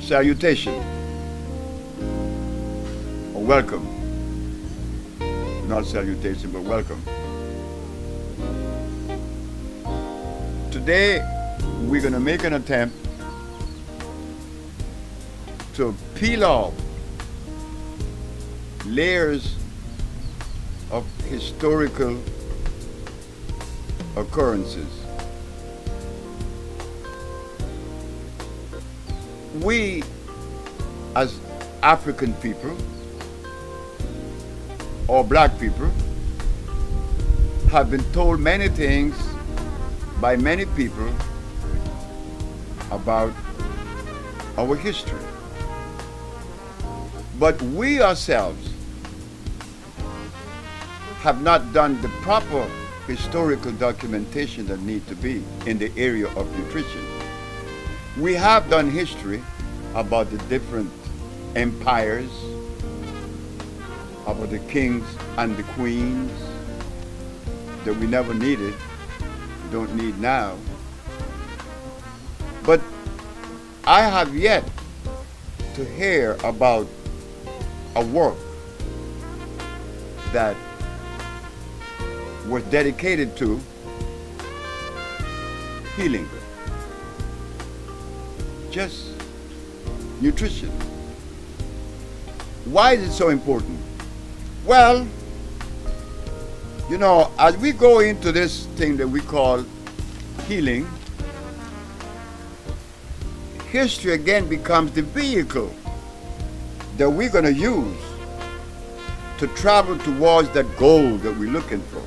Salutation or welcome. Not salutation, but welcome. Today, we're going to make an attempt to peel off layers of historical occurrences. We, as African people or black people, have been told many things by many people about our history. But we ourselves have not done the proper historical documentation that need to be in the area of nutrition. We have done history about the different empires, about the kings and the queens that we never needed, don't need now. But I have yet to hear about a work that was dedicated to healing, just nutrition. Why is it so important? Well, you know, as we go into this thing that we call healing, history again becomes the vehicle that we're going to use to travel towards that goal that we're looking for.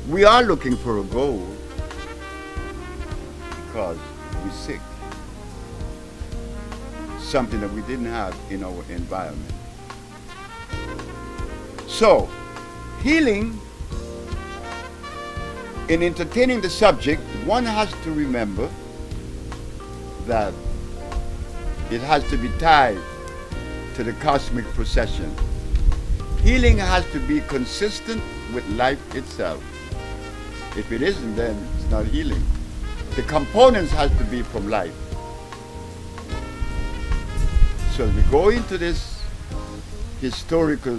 We are looking for a goal because we're sick. Something that we didn't have in our environment. So, healing, in entertaining the subject, one has to remember that it has to be tied to the cosmic procession. Healing has to be consistent with life itself. If it isn't, then it's not healing. The components has to be from life. So as we go into this historical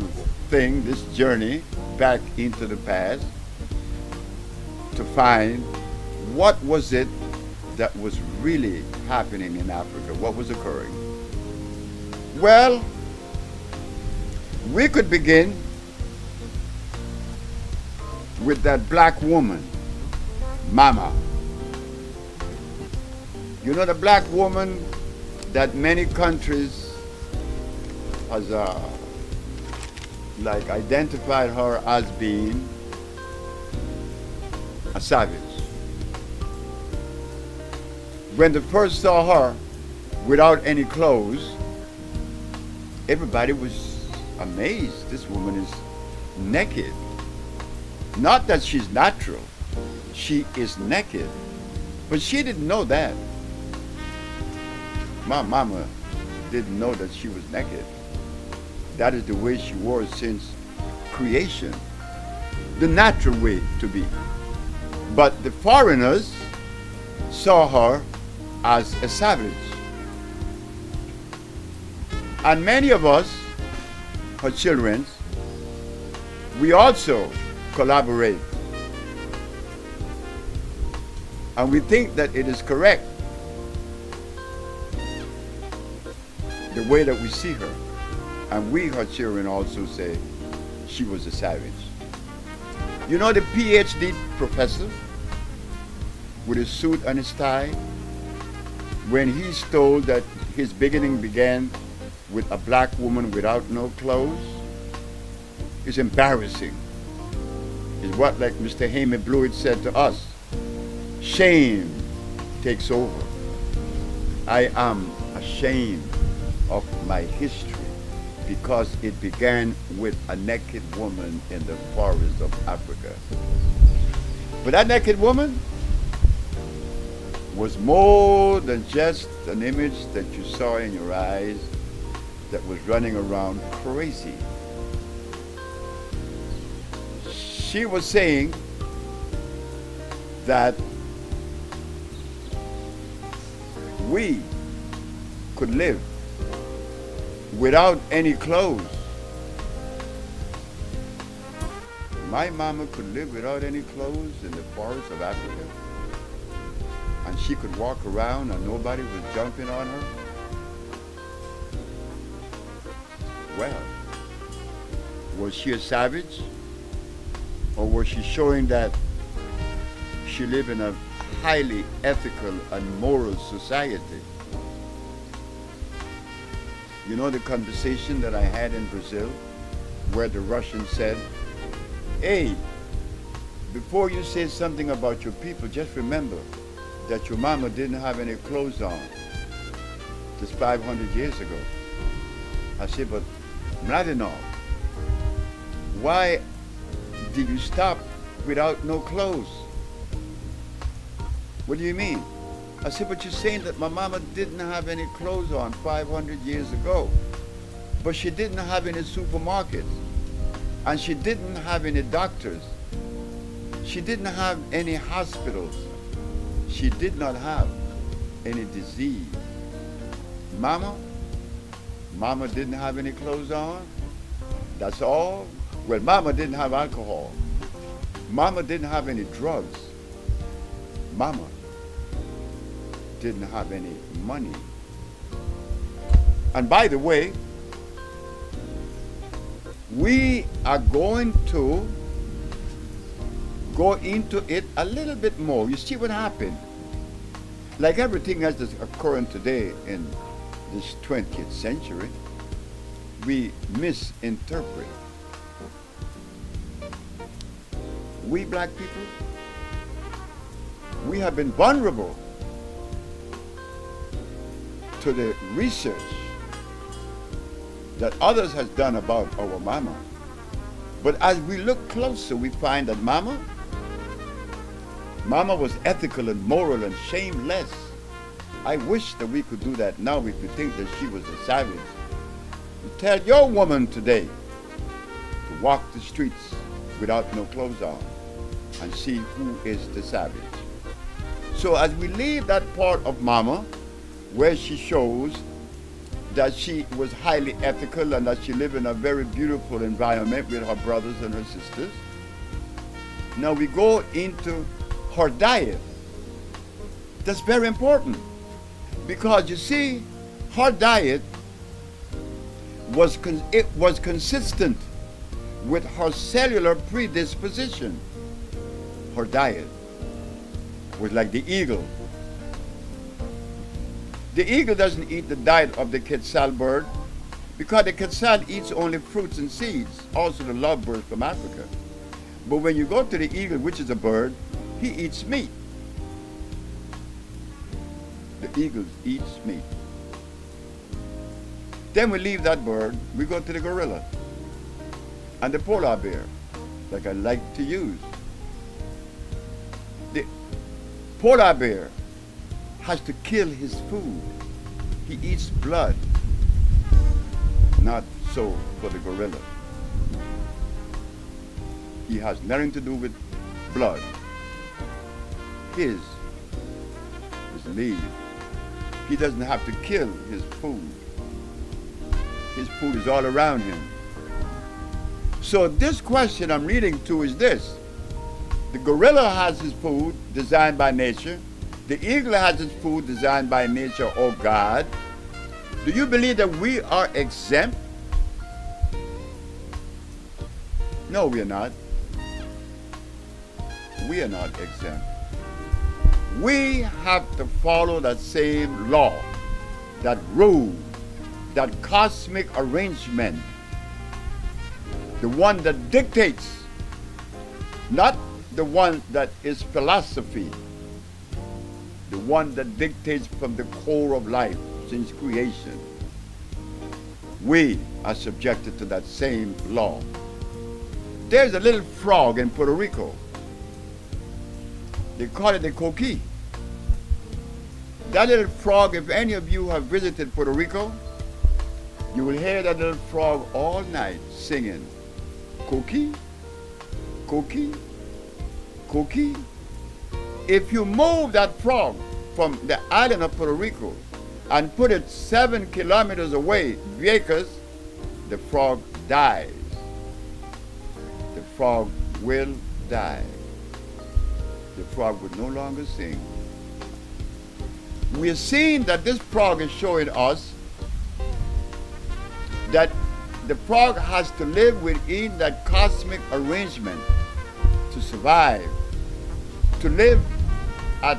thing, this journey back into the past, to find what was it that was really happening in Africa, what was occurring. Well, we could begin with that black woman, Mama. You know, the black woman that many countries has like identified her as being a savage. When they first saw her without any clothes, everybody was amazed. This woman is naked. Not that she's natural, she is naked. But she didn't know that. My mama didn't know that she was naked. That is the way she was since creation, the natural way to be. But the foreigners saw her as a savage. And many of us, her children, we also collaborate. And we think that it is correct, the way that we see her. And we, her children, also say she was a savage. You know the PhD professor with his suit and his tie, when he's told that his beginning began with a black woman without no clothes, it's embarrassing. It's what, like Mr. Heyman Blewett said to us, shame takes over. I am ashamed of my history because it began with a naked woman in the forest of Africa. But that naked woman was more than just an image that you saw in your eyes that was running around crazy. She was saying that we could live without any clothes. My mama could live without any clothes in the forests of Africa, and she could walk around and nobody was jumping on her. Well, was she a savage? Or was she showing that she lived in a highly ethical and moral society? You know the conversation that I had in Brazil where the Russian said, hey, before you say something about your people, just remember that your mama didn't have any clothes on just 500 years ago. I said, but Mladenov, why did you stop without no clothes? What do you mean? I said, but you're saying that my mama didn't have any clothes on 500 years ago, but she didn't have any supermarkets, and she didn't have any doctors. She didn't have any hospitals. She did not have any disease. Mama didn't have any clothes on. That's all. Well, mama didn't have alcohol. Mama didn't have any drugs. Mama didn't have any money. And by the way, we are going to go into it a little bit more. You see what happened? Like everything else that's occurring today in this 20th century, we misinterpret. We black people, we have been vulnerable to the research that others has done about our mama. But as we look closer, we find that mama was ethical and moral and shameless. I wish that we could do that now if you think that she was a savage. You tell your woman today to walk the streets without no clothes on and see who is the savage. So as we leave that part of mama where she shows that she was highly ethical and that she lived in a very beautiful environment with her brothers and her sisters, now we go into her diet. That's very important because you see, her diet was consistent with her cellular predisposition. Her diet was like the eagle. The eagle doesn't eat the diet of the quetzal bird because the quetzal eats only fruits and seeds, also the lovebird from Africa. But when you go to the eagle, which is a bird, he eats meat. The eagle eats meat. Then we leave that bird, we go to the gorilla and the polar bear, like I like to use. The polar bear has to kill his food. He eats blood. Not so for the gorilla. He has nothing to do with blood. His is leave. He doesn't have to kill his food. His food is all around him. So this question I'm reading to is this. The gorilla has his food designed by nature. The eagle has its food designed by nature or God. Do you believe that we are exempt? No, we are not. We are not exempt. We have to follow that same law, that rule, that cosmic arrangement, the one that dictates, not the one that is philosophy, the one that dictates from the core of life since creation. We are subjected to that same law. There's a little frog in Puerto Rico. They call it the coqui. That little frog, if any of you have visited Puerto Rico, you will hear that little frog all night singing, coqui, coqui, coqui. If you move that frog from the island of Puerto Rico and put it 7 kilometers away, Vieques, the frog dies. The frog will die. The frog would no longer sing. We are seeing that this frog is showing us that the frog has to live within that cosmic arrangement to survive, to live at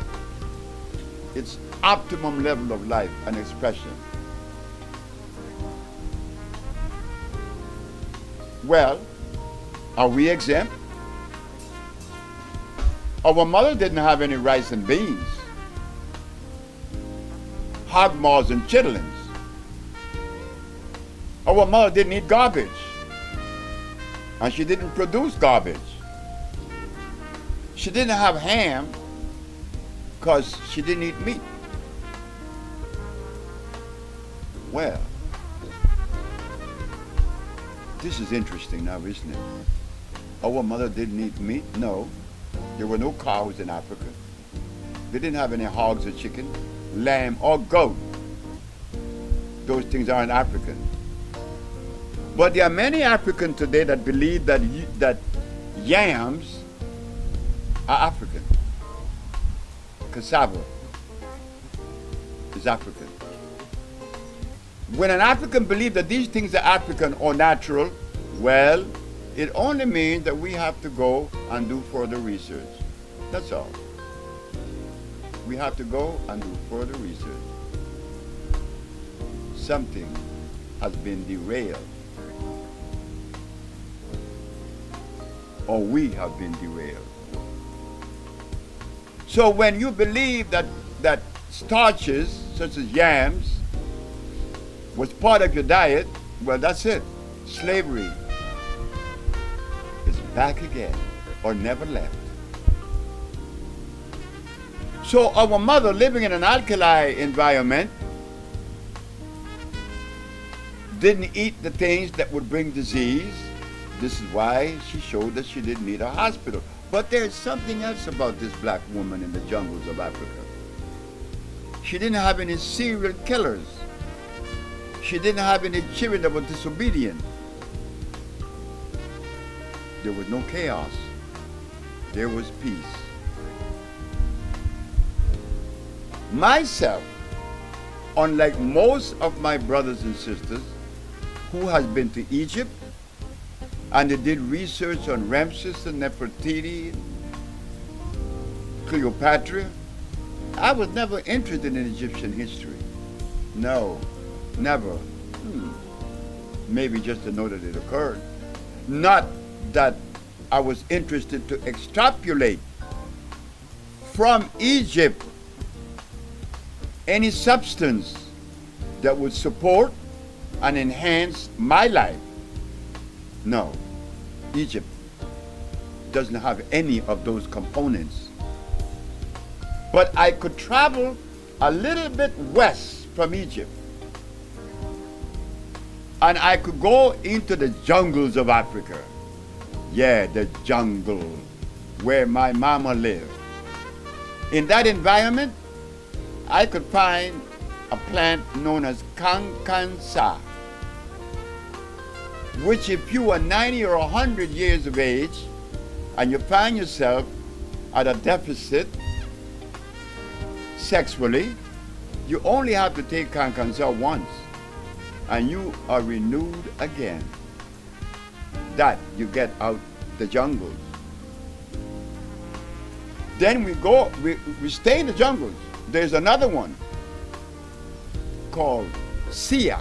its optimum level of life and expression. Well, are we exempt? Our mother didn't have any rice and beans, hog maws and chitlins. Our mother didn't eat garbage, and she didn't produce garbage. She didn't have ham because she didn't eat meat. Well, this is interesting now, isn't it? Our mother didn't eat meat? No. There were no cows in Africa. They didn't have any hogs or chicken, lamb or goat. Those things aren't African. But there are many Africans today that believe that yams are African. Cassava is African. When an African believes that these things are African or natural, well, it only means that we have to go and do further research. That's all. We have to go and do further research. Something has been derailed. Or we have been derailed. So when you believe that starches, such as yams, was part of your diet, well, that's it. Slavery is back again, or never left. So our mother, living in an alkali environment, didn't eat the things that would bring disease. This is why she showed that she didn't need a hospital. But there's something else about this black woman in the jungles of Africa. She didn't have any serial killers. She didn't have any children that were disobedient. There was no chaos. There was peace. Myself, unlike most of my brothers and sisters who has been to Egypt, and they did research on Ramses and Nefertiti, Cleopatra, I was never interested in Egyptian history. No, never. Maybe just to know that it occurred. Not that I was interested to extrapolate from Egypt any substance that would support and enhance my life. No, Egypt doesn't have any of those components. But I could travel a little bit west from Egypt, and I could go into the jungles of Africa. Yeah, the jungle where my mama lived. In that environment, I could find a plant known as kankansa, which if you are 90 or 100 years of age and you find yourself at a deficit sexually, you only have to take kankansa once and you are renewed again. That you get out the jungles. Then we stay in the jungles. There's another one called Sia.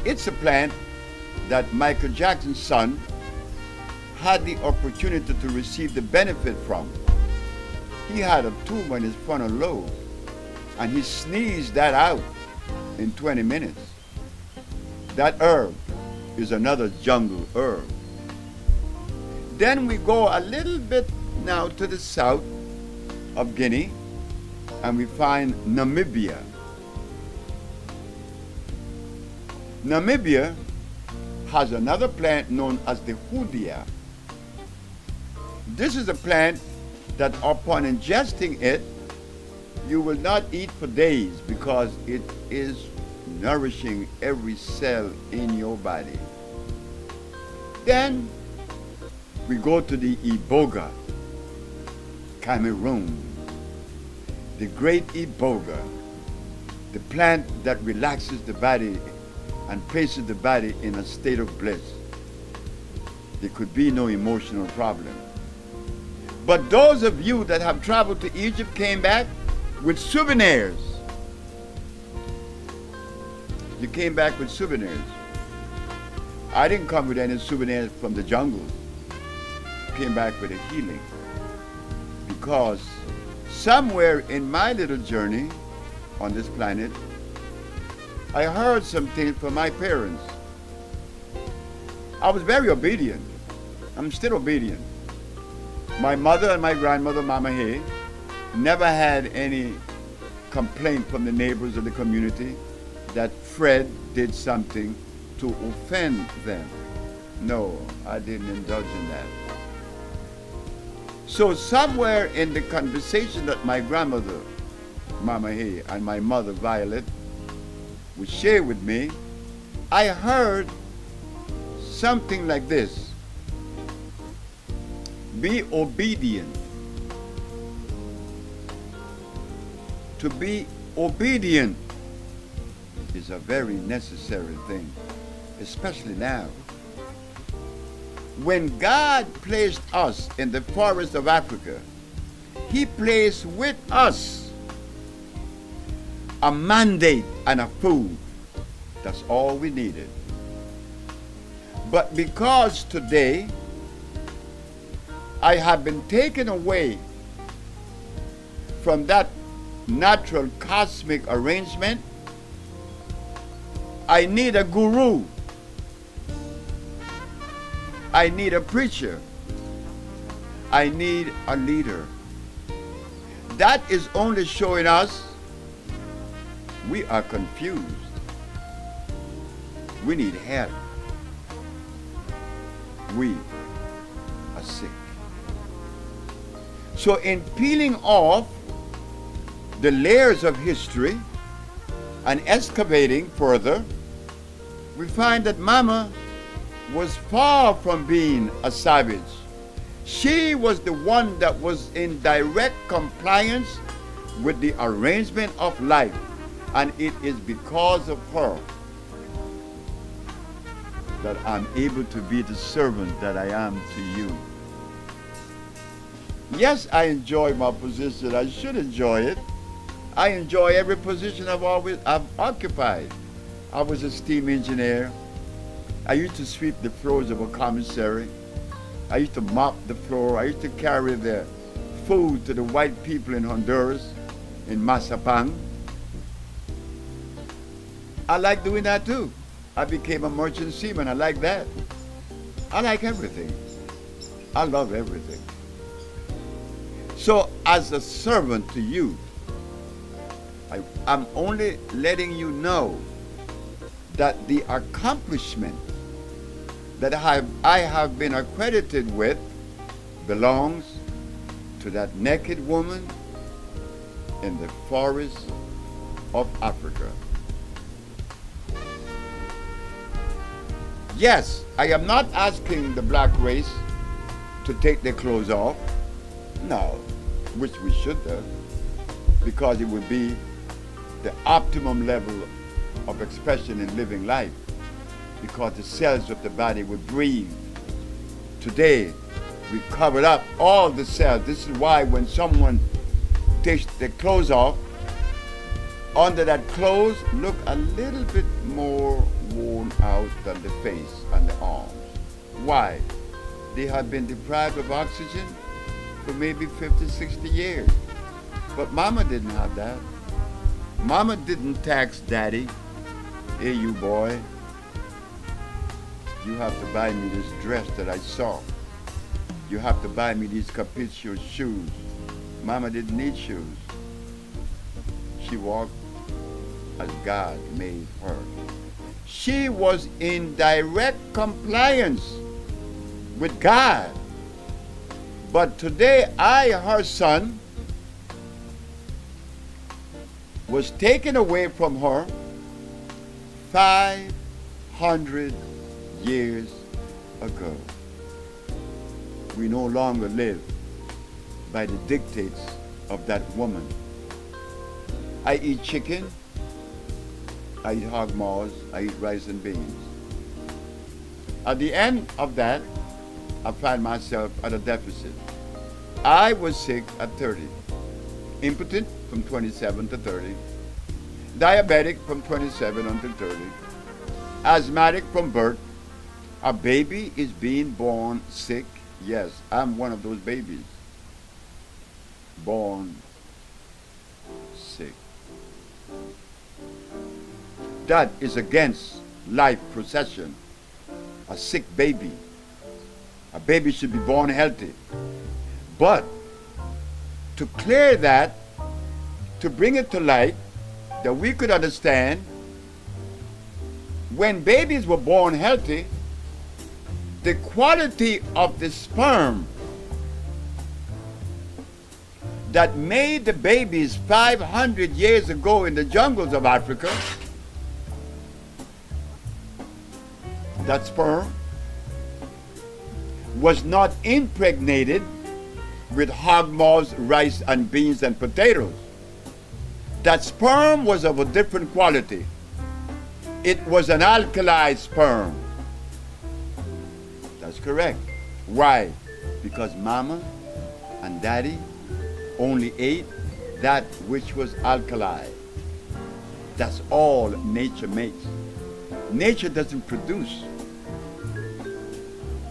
It's a plant that Michael Jackson's son had the opportunity to receive the benefit from. He had a tumor in his frontal lobe, and he sneezed that out in 20 minutes. That herb is another jungle herb. Then we go a little bit now to the south of Guinea, and we find Namibia. Namibia has another plant known as the hoodia. This is a plant that upon ingesting it, You will not eat for days because it is nourishing every cell in your body. Then we go to the Iboga, Cameroon. The great Iboga, the plant that relaxes the body and places the body in a state of bliss. There could be no emotional problem. But those of you that have traveled to Egypt came back with souvenirs. You came back with souvenirs. I didn't come with any souvenirs from the jungle. Came back with a healing. Because somewhere in my little journey on this planet, I heard some things from my parents. I was very obedient. I'm still obedient. My mother and my grandmother, Mama Hay, never had any complaint from the neighbors of the community that Fred did something to offend them. No, I didn't indulge in that. So somewhere in the conversation that my grandmother, Mama Hay, and my mother, Violet, would share with me, I heard something like this: be obedient. To be obedient is a very necessary thing, especially now. When God placed us in the forest of Africa, He placed with us a mandate and a food. That's all we needed. But because today I have been taken away from that natural cosmic arrangement, I need a guru. I need a preacher. I need a leader. That is only showing us we are confused. We need help. We are sick. So in peeling off the layers of history and excavating further, we find that Mama was far from being a savage. She was the one that was in direct compliance with the arrangement of life, and it is because of her that I'm able to be the servant that I am to you. Yes, I enjoy my position. I should enjoy it. I enjoy every position I've occupied. I was a steam engineer. I used to sweep the floors of a commissary. I used to mop the floor. I used to carry the food to the white people in Honduras, in Mazapán. I like doing that too. I became a merchant seaman. I like that. I like everything. I love everything. So as a servant to you, I'm only letting you know that the accomplishment that I have been accredited with belongs to that naked woman in the forest of Africa. Yes, I am not asking the black race to take their clothes off. No, which we should do, because it would be the optimum level of expression in living life, because the cells of the body would breathe. Today, we covered up all the cells. This is why when someone takes their clothes off, under that clothes look a little bit more worn out than the face and the arms. Why? They have been deprived of oxygen for maybe 50, 60 years. But Mama didn't have that. Mama didn't tax Daddy. Hey, you boy, you have to buy me this dress that I saw. You have to buy me these capricious shoes. Mama didn't need shoes. She walked as God made her. She was in direct compliance with God. But today, I, her son, was taken away from her 500 years ago. We no longer live by the dictates of that woman. I eat chicken, I eat hog maws, I eat rice and beans. At the end of that, I find myself at a deficit. I was sick at 30, impotent from 27 to 30, diabetic from 27 until 30, asthmatic from birth. A baby is being born sick. Yes, I'm one of those babies. Born sick. That is against life procession. A sick baby. A baby should be born healthy. But to clear that, to bring it to light, that we could understand, when babies were born healthy, the quality of the sperm that made the babies 500 years ago in the jungles of Africa, that sperm was not impregnated with hog maws, rice and beans and potatoes. That sperm was of a different quality. It was an alkali sperm. That's correct. Why? Because mama and daddy only ate that which was alkali. That's all nature makes. Nature doesn't produce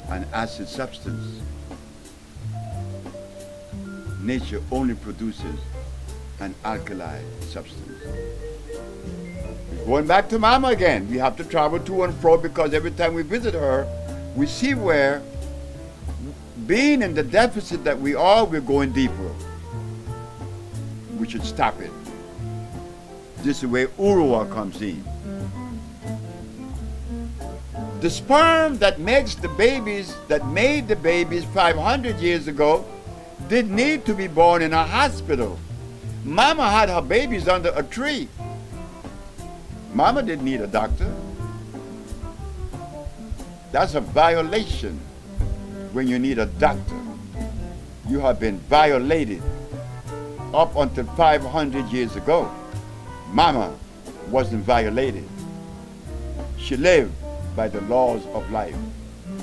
an acid substance. Nature only produces an alkali substance. Going back to mama again, we have to travel to and fro because every time we visit her, we see where, being in the deficit that we are, we're going deeper. We should stop it. This is where Urua comes in. The sperm that makes the babies, that made the babies 500 years ago, didn't need to be born in a hospital. Mama had her babies under a tree. Mama didn't need a doctor. That's a violation when you need a doctor. You have been violated. Up until 500 years ago, Mama wasn't violated. She lived by the laws of life.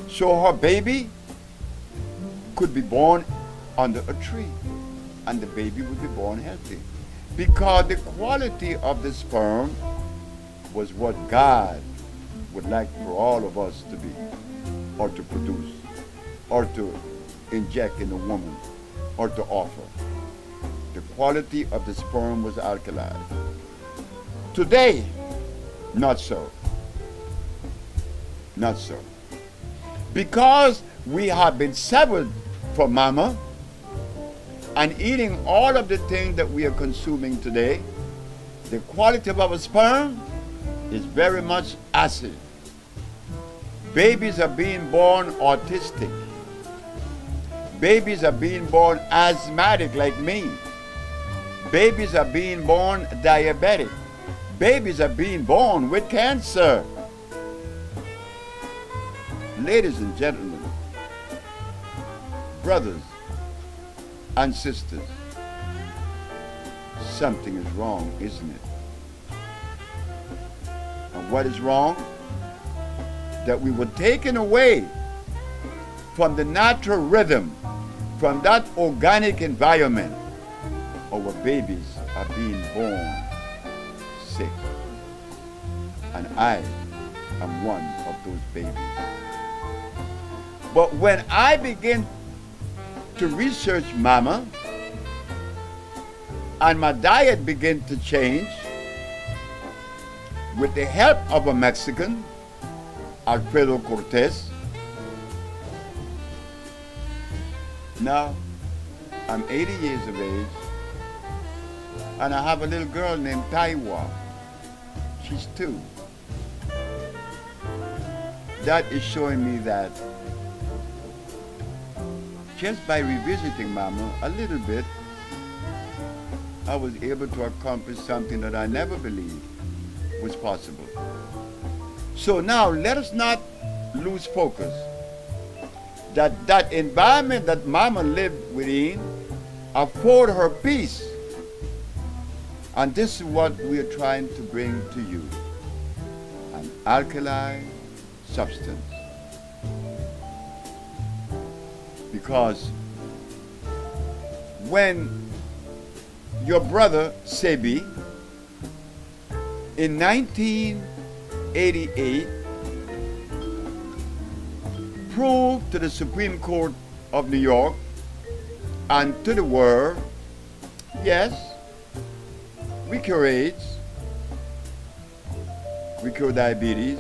So her baby could be born under a tree and the baby would be born healthy because the quality of the sperm was what God would like for all of us to be, or to produce, or to inject in a woman, or to offer. The quality of the sperm was alkali. Today, not so. Not so. Because we have been severed from mama and eating all of the things that we are consuming today, the quality of our sperm is very much acid. Babies are being born autistic. Babies are being born asthmatic like me. Babies are being born diabetic. Babies are being born with cancer. Ladies and gentlemen, brothers and sisters, something is wrong, isn't it? And what is wrong? That we were taken away from the natural rhythm, from that organic environment. Our babies are being born sick. And I am one of those babies. But when I begin to research mama and my diet began to change with the help of a Mexican, Alfredo Cortez. Now, I'm 80 years of age and I have a little girl named Taiwa. She's 2. That is showing me that just by revisiting mama a little bit, I was able to accomplish something that I never believed was possible. So now let us not lose focus that environment that Mama lived within afford her peace. And this is what we are trying to bring to you. An alkali substance. Because when your brother Sebi in 1988 proved to the Supreme Court of New York and to the world, yes, we cure AIDS, we cure diabetes,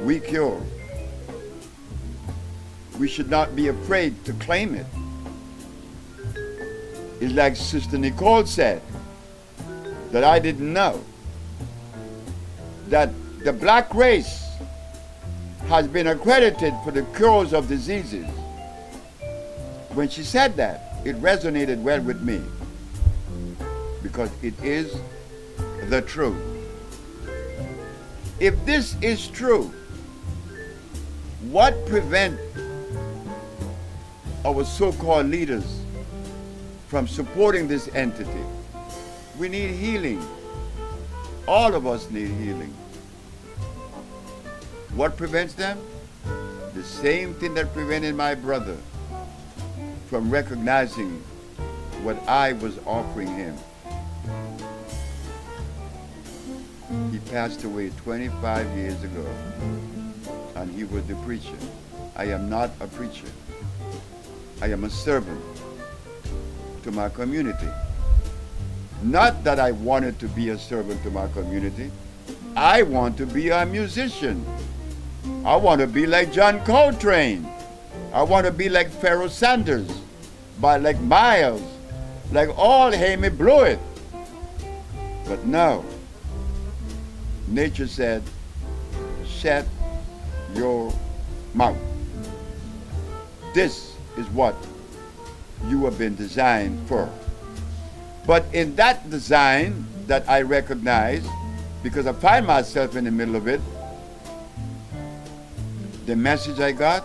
we cure. We should not be afraid to claim it. It's like Sister Nicole said, that I didn't know, that the black race has been accredited for the cures of diseases. When she said that, it resonated well with me because it is the truth. If this is true, what prevents our so-called leaders from supporting this entity? We need healing. All of us need healing. What prevents them? The same thing that prevented my brother from recognizing what I was offering him. He passed away 25 years ago, and he was the preacher. I am not a preacher. I am a servant to my community. Not that I wanted to be a servant to my community. I want to be a musician. I want to be like John Coltrane. I want to be like Pharoah Sanders, like Miles, like all Amy Blewett. But no. Nature said, shut your mouth. This is what you have been designed for. But in that design that I recognize, because I find myself in the middle of it, the message I got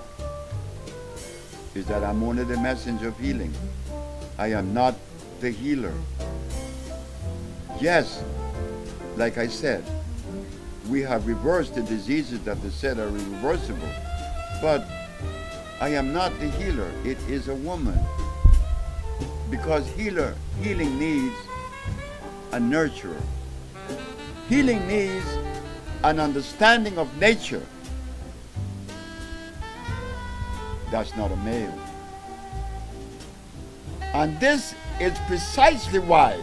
is that I'm only the messenger of healing. I am not the healer. Yes, like I said, we have reversed the diseases that they said are irreversible. But I am not the healer. It is a woman. Because healing needs a nurturer. Healing needs an understanding of nature. That's not a male. And this is precisely why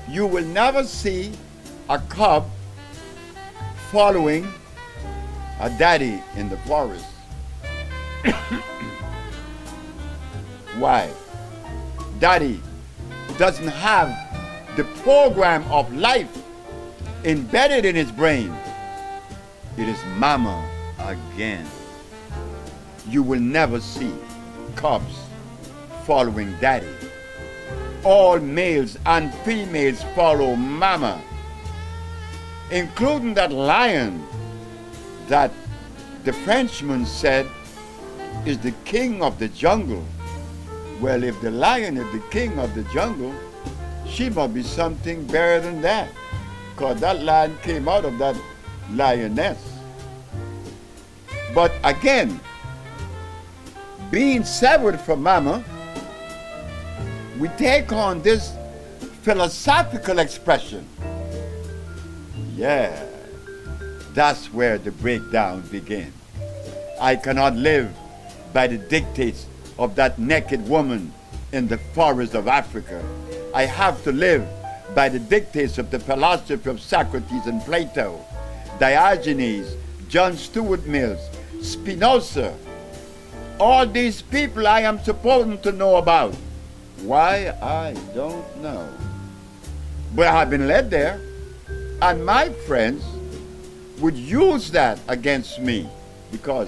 you will never see a cub following a daddy in the forest. Why? Daddy doesn't have the program of life embedded in his brain. It is mama again. You will never see cubs following daddy. All males and females follow mama, including that lion that the Frenchman said is the king of the jungle. Well, if the lion is the king of the jungle, she must be something better than that, because that lion came out of that lioness. But again, being severed from mama, we take on this philosophical expression. Yeah, that's where the breakdown begins. I cannot live by the dictates of that naked woman in the forest of Africa. I have to live by the dictates of the philosophy of Socrates and Plato, Diogenes, John Stuart Mills, Spinoza. All these people I am supposed to know about. Why? I don't know. But I've been led there. And my friends would use that against me because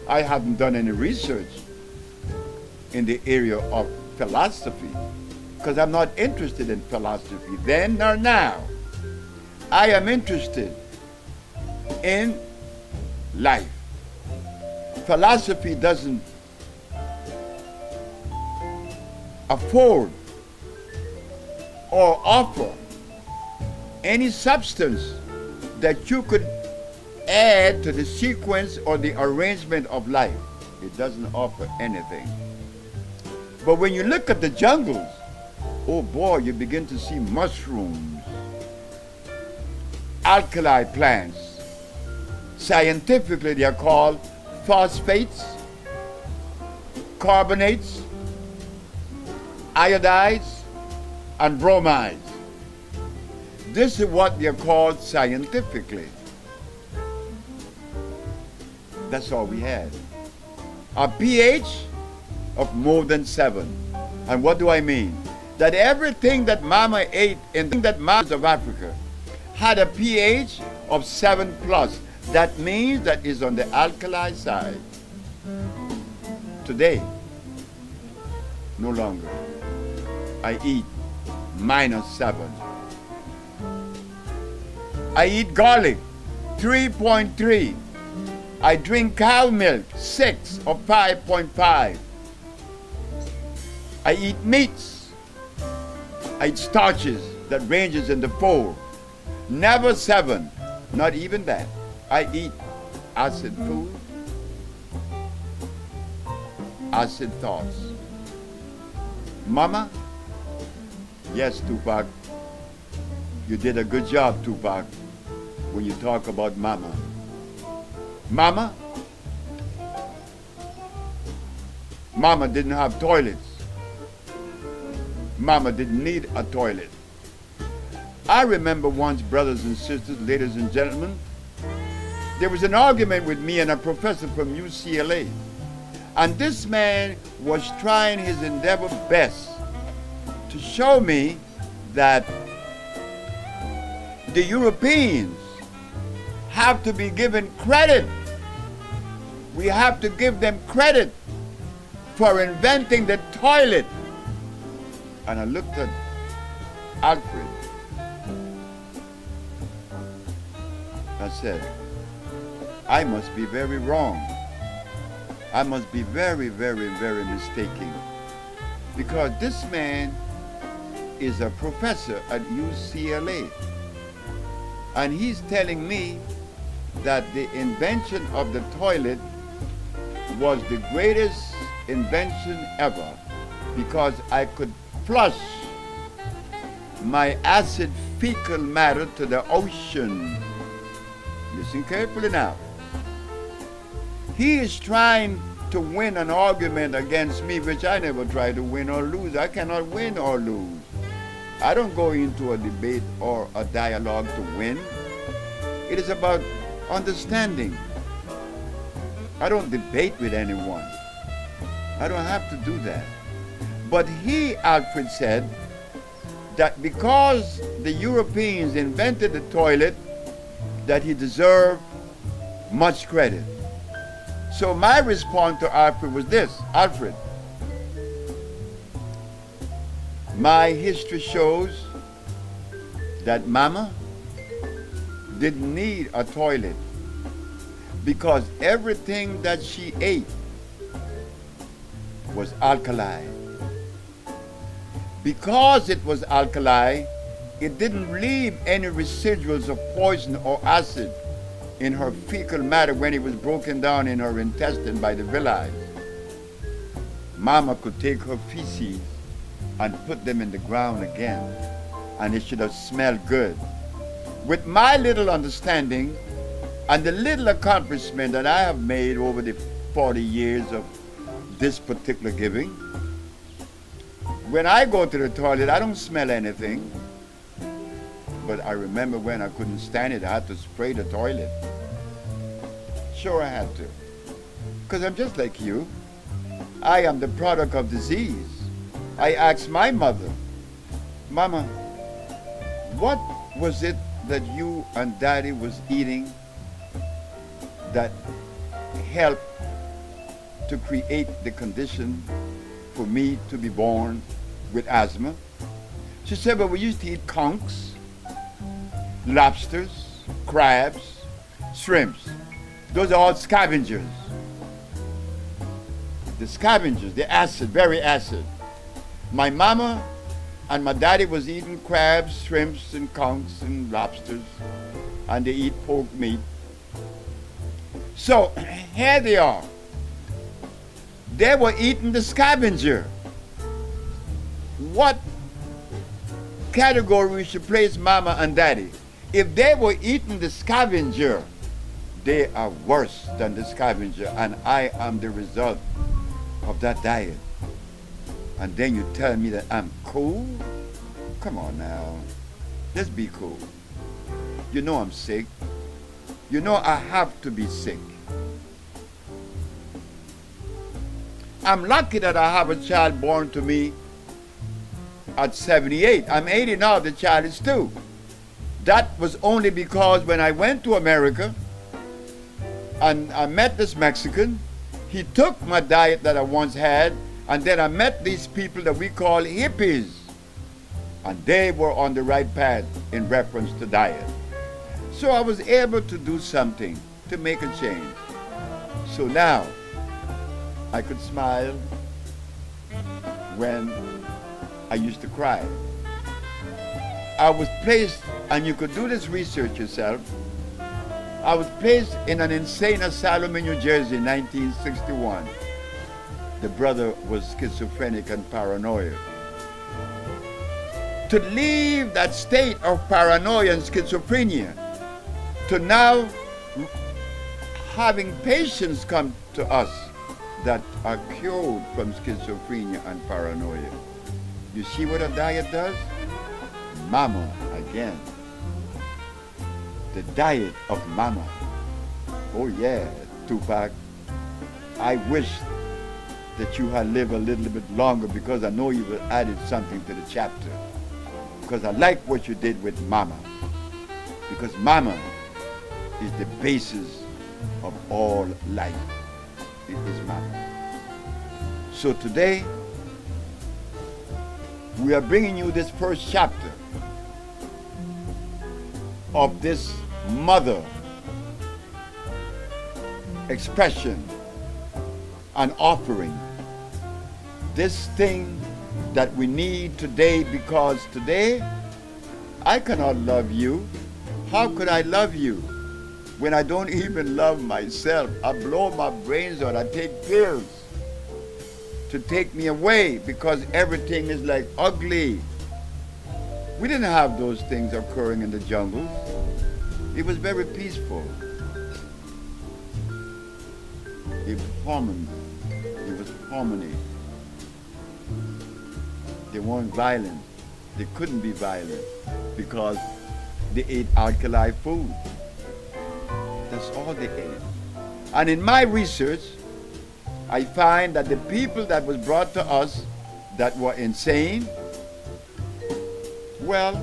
I haven't done any research in the area of philosophy, because I'm not interested in philosophy then nor now. I am interested in life. Philosophy doesn't afford or offer any substance that you could add to the sequence or the arrangement of life. It doesn't offer anything. But when you look at the jungles, oh boy, you begin to see mushrooms, alkali plants. Scientifically, they are called phosphates, carbonates, iodides, and bromides. This is what they are called scientifically. That's all we had. A pH of more than 7. And what do I mean? That everything that Mama ate in the mountains of Africa had a pH of 7 plus. That means that is on the alkali side. Today, no longer. I eat -7. I eat garlic, 3.3. I drink cow milk, 6 or 5.5. I eat meats. I eat starches that ranges in the 4. Never 7, not even that. I eat acid food, acid thoughts. Mama, yes, Tupac, you did a good job, Tupac, when you talk about Mama. Mama didn't have toilets. Mama didn't need a toilet. I remember once, brothers and sisters, ladies and gentlemen, there was an argument with me and a professor from UCLA. And this man was trying his endeavor best to show me that the Europeans have to be given credit. We have to give them credit for inventing the toilet. And I looked at Alfred. I said, I must be very wrong. I must be very, very, very mistaken. Because this man is a professor at UCLA. And he's telling me that the invention of the toilet was the greatest invention ever, because I could flush my acid fecal matter to the ocean. Listen carefully now. He is trying to win an argument against me, which I never try to win or lose. I cannot win or lose. I don't go into a debate or a dialogue to win. It is about understanding. I don't debate with anyone. I don't have to do that. But he, Alfred, said that because the Europeans invented the toilet, that he deserved much credit. So my response to Alfred was this: Alfred, my history shows that Mama didn't need a toilet, because everything that she ate was alkali. Because it was alkali, it didn't leave any residuals of poison or acid in her fecal matter when it was broken down in her intestine by the villi. Mama could take her feces and put them in the ground again, and it should have smelled good. With my little understanding and the little accomplishment that I have made over the 40 years of this particular giving, when I go to the toilet, I don't smell anything. But I remember when I couldn't stand it, I had to spray the toilet. Sure, I had to. Because I'm just like you. I am the product of disease. I asked my mother, Mama, what was it that you and Daddy was eating that helped to create the condition for me to be born with asthma. She said, but we used to eat conchs, lobsters, crabs, shrimps. Those are all scavengers. The scavengers, the acid, very acid. My mama and my daddy was eating crabs, shrimps, and conchs and lobsters, and they eat pork meat. So here they are. They were eating the scavenger. What category we should place mama and daddy? If they were eating the scavenger, they are worse than the scavenger, and I am the result of that diet. And then you tell me that I'm cool? Come on now. Let's be cool. You know I'm sick. You know I have to be sick. I'm lucky that I have a child born to me at 78. I'm 80 now, the child is 2. That was only because when I went to America and I met this Mexican, he took my diet that I once had, and then I met these people that we call hippies. And they were on the right path in reference to diet. So I was able to do something to make a change. So now, I could smile when I used to cry. I was placed, and you could do this research yourself, I was placed in an insane asylum in New Jersey in 1961. The brother was schizophrenic and paranoid. To leave that state of paranoia and schizophrenia to now having patients come to us that are cured from schizophrenia and paranoia. You see what a diet does? Mama again. The diet of mama. Oh yeah, Tupac. I wish that you had lived a little bit longer, because I know you would have added something to the chapter. Because I like what you did with mama. Because mama is the basis of all life. It is mama. So today, we are bringing you this first chapter of this mother expression and offering. This thing that we need today, because today I cannot love you. How could I love you when I don't even love myself? I blow my brains out. I take pills to take me away because everything is like ugly. We didn't have those things occurring in the jungles. It was very peaceful. It was harmony. It was harmony. They weren't violent. They couldn't be violent because they ate alkali food. That's all they ate. And in my research, I find that the people that was brought to us that were insane, well,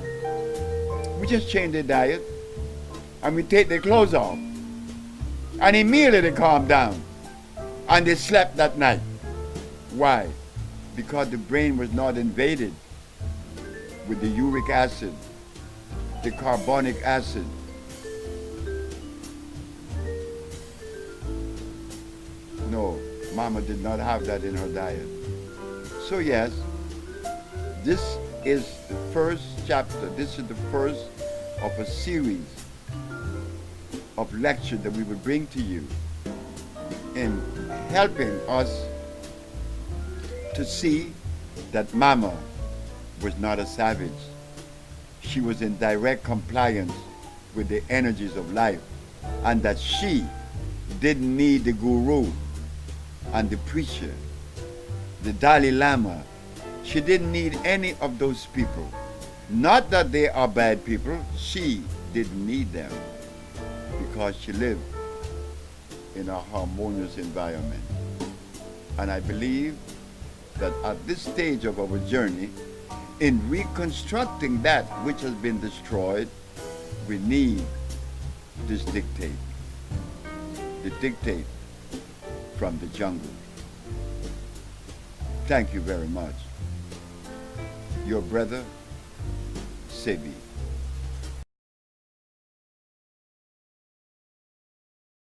we just change their diet and we take their clothes off. And immediately they calm down. And they slept that night. Why? Because the brain was not invaded with the uric acid, the carbonic acid. No, mama did not have that in her diet. So yes, this is the first chapter. This is the first of a series of lectures that we will bring to you in helping us to see that mama was not a savage. She was in direct compliance with the energies of life, and that she didn't need the guru and the preacher, the Dalai Lama. She didn't need any of those people. Not that they are bad people, she didn't need them because she lived in a harmonious environment. And I believe that at this stage of our journey, in reconstructing that which has been destroyed, we need this dictate. The dictate from the jungle. Thank you very much. Your brother, Sebi.